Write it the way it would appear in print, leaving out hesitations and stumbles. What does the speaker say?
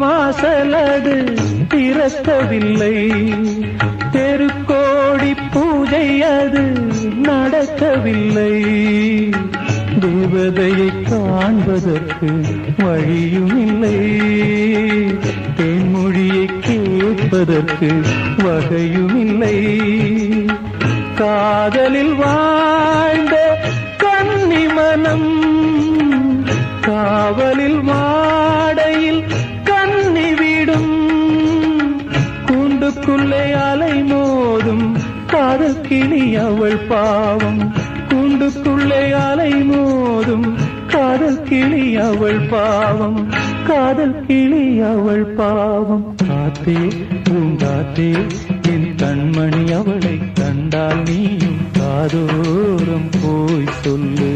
வாசலது திறக்கவில்லை, தெருக்கோடி பூஜை அது நடக்கவில்லை. தேவதையை காண்பதற்கு வழியும் இல்லை, தேன்மொழியை கேட்பதற்கு வகையும் இல்லை. காதலில் வாழ்ந்த கன்னி மனம் காவலில் வாடையில் கன்னி விடும். கூண்டுக்குள்ளே அலை மோதும் காதல் கிளி அவள் பாவம், கூண்டுக்குள்ளே அலை மோதும் காதல் கிளி அவள் பாவம், காதல் கிளி அவள் பாவம். காத்தே பூங்காத்தே என் கண்மணி அவளை கண்டால் நீயும் காதோரம் போய் சொல்லு.